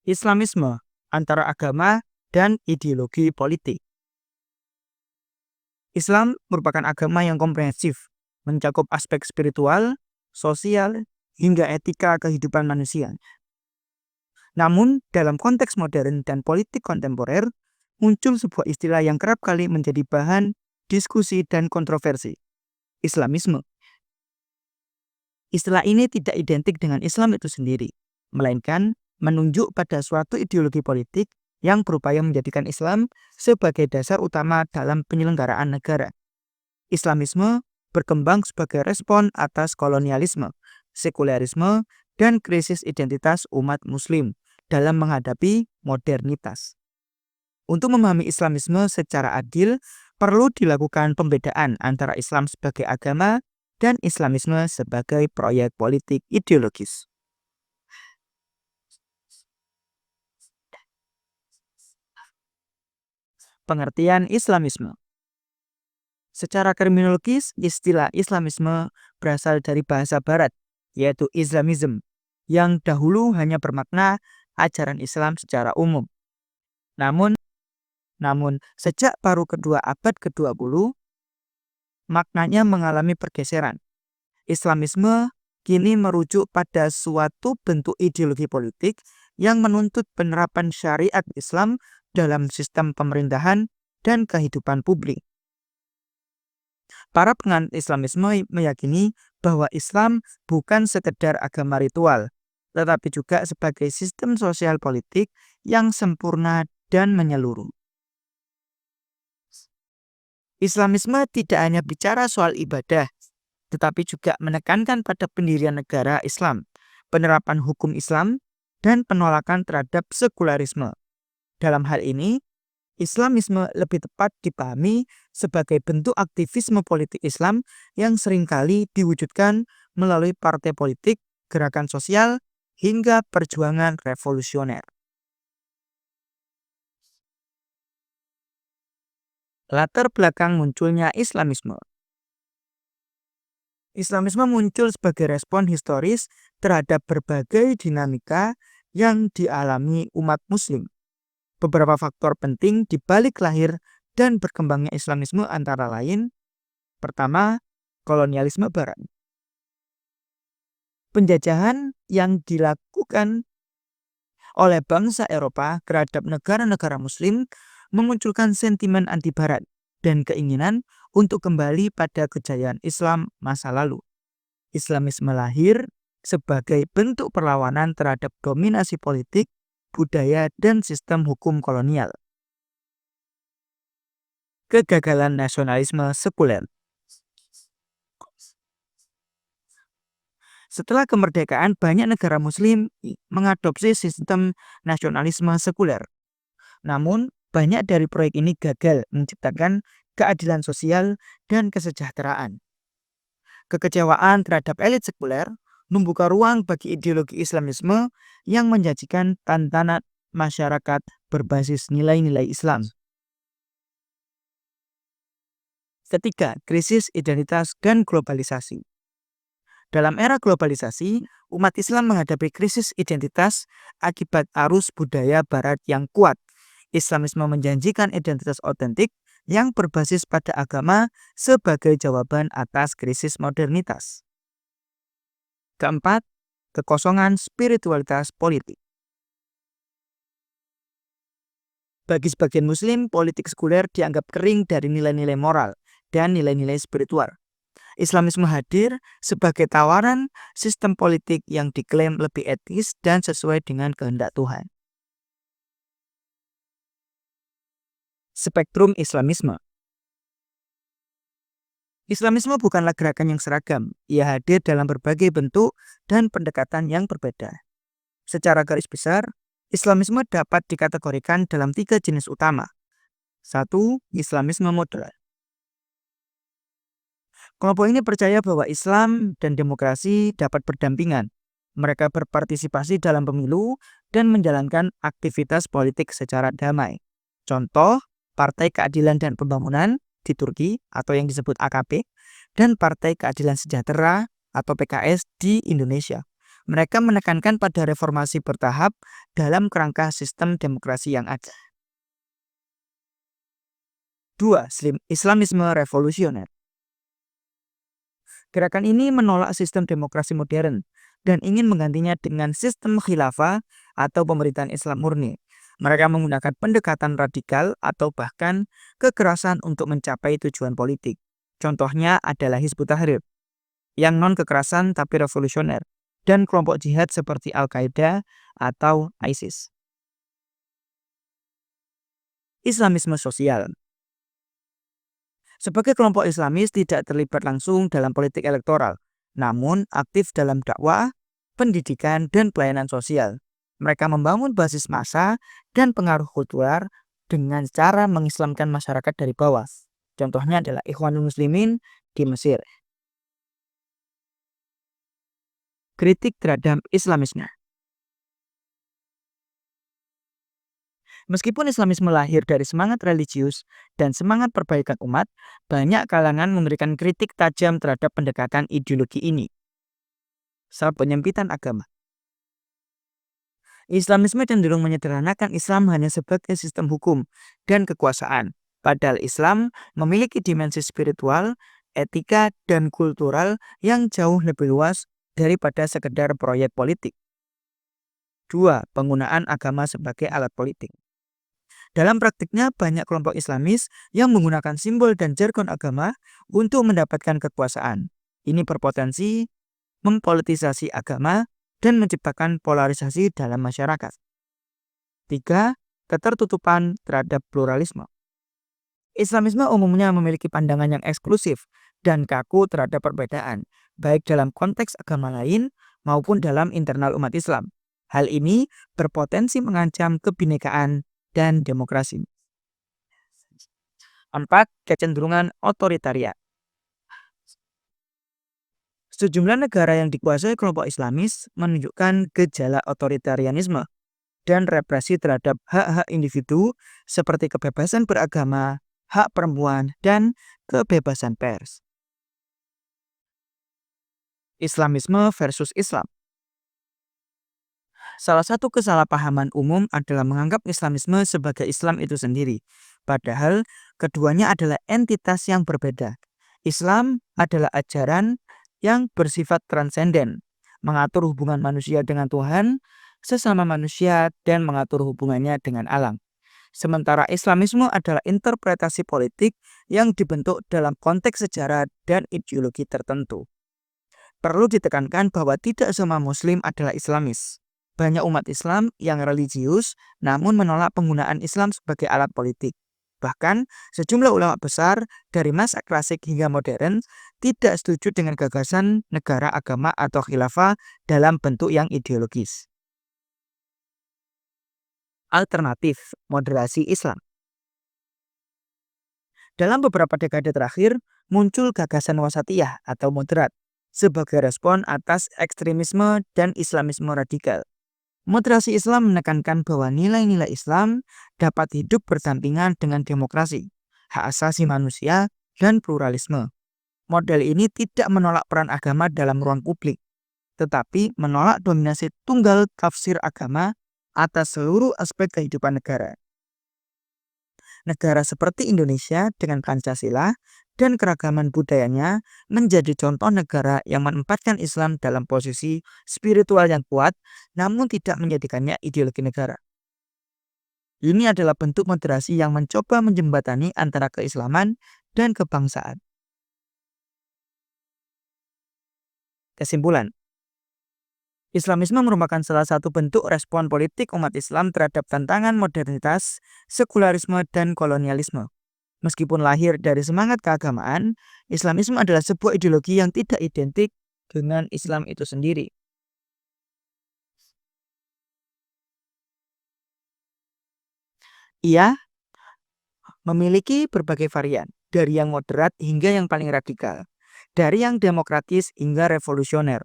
Islamisme antara agama dan ideologi politik. Islam merupakan agama yang komprehensif, mencakup aspek spiritual, sosial, hingga etika kehidupan manusia. Namun, dalam konteks modern dan politik kontemporer, muncul sebuah istilah yang kerap kali menjadi bahan diskusi dan kontroversi. Islamisme. Istilah ini tidak identik dengan Islam itu sendiri, melainkan menunjuk pada suatu ideologi politik yang berupaya menjadikan Islam sebagai dasar utama dalam penyelenggaraan negara. Islamisme berkembang sebagai respon atas kolonialisme, sekulerisme, dan krisis identitas umat Muslim dalam menghadapi modernitas. Untuk memahami Islamisme secara adil, perlu dilakukan pembedaan antara Islam sebagai agama dan Islamisme sebagai proyek politik ideologis. Pengertian Islamisme. Secara kriminologis, istilah Islamisme berasal dari bahasa Barat, yaitu Islamism, yang dahulu hanya bermakna ajaran Islam secara umum. Namun sejak paruh kedua abad ke-20, maknanya mengalami pergeseran. Islamisme kini merujuk pada suatu bentuk ideologi politik yang menuntut penerapan syariat Islam dalam sistem pemerintahan dan kehidupan publik. Para penganut Islamisme meyakini bahwa Islam bukan sekedar agama ritual, tetapi juga sebagai sistem sosial politik yang sempurna dan menyeluruh. Islamisme tidak hanya bicara soal ibadah, tetapi juga menekankan pada pendirian negara Islam, penerapan hukum Islam, dan penolakan terhadap sekularisme. Dalam hal ini, Islamisme lebih tepat dipahami sebagai bentuk aktivisme politik Islam yang seringkali diwujudkan melalui partai politik, gerakan sosial, hingga perjuangan revolusioner. Latar belakang munculnya Islamisme. Islamisme muncul sebagai respon historis terhadap berbagai dinamika yang dialami umat Muslim. Beberapa faktor penting di balik lahir dan berkembangnya Islamisme antara lain: pertama, kolonialisme Barat. Penjajahan yang dilakukan oleh bangsa Eropa terhadap negara-negara Muslim memunculkan sentimen anti-Barat dan keinginan untuk kembali pada kejayaan Islam masa lalu. Islamisme lahir sebagai bentuk perlawanan terhadap dominasi politik, budaya, dan sistem hukum kolonial. Kegagalan nasionalisme sekuler. Setelah kemerdekaan, banyak negara Muslim mengadopsi sistem nasionalisme sekuler. Namun, banyak dari proyek ini gagal menciptakan keadilan sosial dan kesejahteraan. Kekecewaan terhadap elit sekuler membuka ruang bagi ideologi Islamisme yang menjanjikan tantangan masyarakat berbasis nilai-nilai Islam. Ketiga, krisis identitas dan globalisasi. Dalam era globalisasi, umat Islam menghadapi krisis identitas akibat arus budaya Barat yang kuat. Islamisme menjanjikan identitas otentik yang berbasis pada agama sebagai jawaban atas krisis modernitas. Keempat, kekosongan spiritualitas politik. Bagi sebagian Muslim, politik sekuler dianggap kering dari nilai-nilai moral dan nilai-nilai spiritual. Islamisme hadir sebagai tawaran sistem politik yang diklaim lebih etis dan sesuai dengan kehendak Tuhan. Spektrum Islamisme. Islamisme bukanlah gerakan yang seragam. Ia hadir dalam berbagai bentuk dan pendekatan yang berbeda. Secara garis besar, Islamisme dapat dikategorikan dalam 3 jenis utama. 1. Islamisme moderat. Kelompok ini percaya bahwa Islam dan demokrasi dapat berdampingan. Mereka berpartisipasi dalam pemilu dan menjalankan aktivitas politik secara damai. Contoh, Partai Keadilan dan Pembangunan di Turki atau yang disebut AKP dan Partai Keadilan Sejahtera atau PKS di Indonesia. Mereka menekankan pada reformasi bertahap dalam kerangka sistem demokrasi yang ada. 2. Islamisme revolusioner. Gerakan ini menolak sistem demokrasi modern dan ingin menggantinya dengan sistem khilafah atau pemerintahan Islam murni. Mereka menggunakan pendekatan radikal atau bahkan kekerasan untuk mencapai tujuan politik. Contohnya adalah Hizbut Tahrir yang non-kekerasan tapi revolusioner, dan kelompok jihad seperti Al-Qaeda atau ISIS. Islamisme sosial. Sebagai kelompok Islamis tidak terlibat langsung dalam politik elektoral, namun aktif dalam dakwah, pendidikan, dan pelayanan sosial. Mereka membangun basis massa dan pengaruh kultural dengan cara mengislamkan masyarakat dari bawah. Contohnya adalah Ikhwanul Muslimin di Mesir. Kritik terhadap Islamisme. Meskipun Islamisme lahir dari semangat religius dan semangat perbaikan umat, banyak kalangan memberikan kritik tajam terhadap pendekatan ideologi ini. Soal penyempitan agama. Islamisme cenderung menyederhanakan Islam hanya sebagai sistem hukum dan kekuasaan, padahal Islam memiliki dimensi spiritual, etika, dan kultural yang jauh lebih luas daripada sekedar proyek politik. 2. Penggunaan agama sebagai alat politik. Dalam praktiknya, banyak kelompok Islamis yang menggunakan simbol dan jargon agama untuk mendapatkan kekuasaan. Ini berpotensi mempolitisasi agama dan menciptakan polarisasi dalam masyarakat. 3. Ketertutupan terhadap pluralisme. Islamisme umumnya memiliki pandangan yang eksklusif dan kaku terhadap perbedaan, baik dalam konteks agama lain maupun dalam internal umat Islam. Hal ini berpotensi mengancam kebinekaan dan demokrasi. 4. Kecenderungan otoritarian. Sejumlah negara yang dikuasai kelompok Islamis menunjukkan gejala otoritarianisme dan represi terhadap hak-hak individu seperti kebebasan beragama, hak perempuan, dan kebebasan pers. Islamisme versus Islam. Salah satu kesalahpahaman umum adalah menganggap Islamisme sebagai Islam itu sendiri, padahal keduanya adalah entitas yang berbeda. Islam adalah ajaran yang bersifat transenden, mengatur hubungan manusia dengan Tuhan, sesama manusia, dan mengatur hubungannya dengan alam. Sementara Islamisme adalah interpretasi politik yang dibentuk dalam konteks sejarah dan ideologi tertentu. Perlu ditekankan bahwa tidak semua Muslim adalah Islamis. Banyak umat Islam yang religius namun menolak penggunaan Islam sebagai alat politik. Bahkan sejumlah ulama besar dari masa klasik hingga modern tidak setuju dengan gagasan negara agama atau khilafah dalam bentuk yang ideologis. Alternatif moderasi Islam. Dalam beberapa dekade terakhir, muncul gagasan wasatiyah atau moderat sebagai respon atas ekstremisme dan Islamisme radikal. Moderasi Islam menekankan bahwa nilai-nilai Islam dapat hidup berdampingan dengan demokrasi, hak asasi manusia, dan pluralisme. Model ini tidak menolak peran agama dalam ruang publik, tetapi menolak dominasi tunggal tafsir agama atas seluruh aspek kehidupan negara. Negara seperti Indonesia dengan Pancasila dan keragaman budayanya menjadi contoh negara yang menempatkan Islam dalam posisi spiritual yang kuat, namun tidak menjadikannya ideologi negara. Ini adalah bentuk moderasi yang mencoba menjembatani antara keislaman dan kebangsaan. Kesimpulan, Islamisme merupakan salah satu bentuk respon politik umat Islam terhadap tantangan modernitas, sekularisme, dan kolonialisme. Meskipun lahir dari semangat keagamaan, Islamisme adalah sebuah ideologi yang tidak identik dengan Islam itu sendiri. Ia memiliki berbagai varian, dari yang moderat hingga yang paling radikal, dari yang demokratis hingga revolusioner.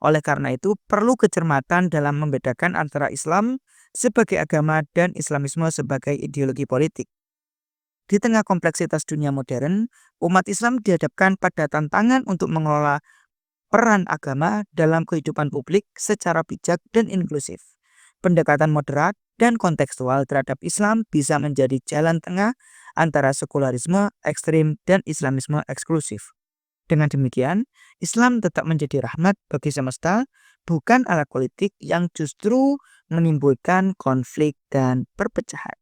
Oleh karena itu, perlu kecermatan dalam membedakan antara Islam sebagai agama dan Islamisme sebagai ideologi politik. Di tengah kompleksitas dunia modern, umat Islam dihadapkan pada tantangan untuk mengelola peran agama dalam kehidupan publik secara bijak dan inklusif. Pendekatan moderat dan kontekstual terhadap Islam bisa menjadi jalan tengah antara sekularisme ekstrim dan Islamisme eksklusif. Dengan demikian, Islam tetap menjadi rahmat bagi semesta, bukan alat politik yang justru menimbulkan konflik dan perpecahan.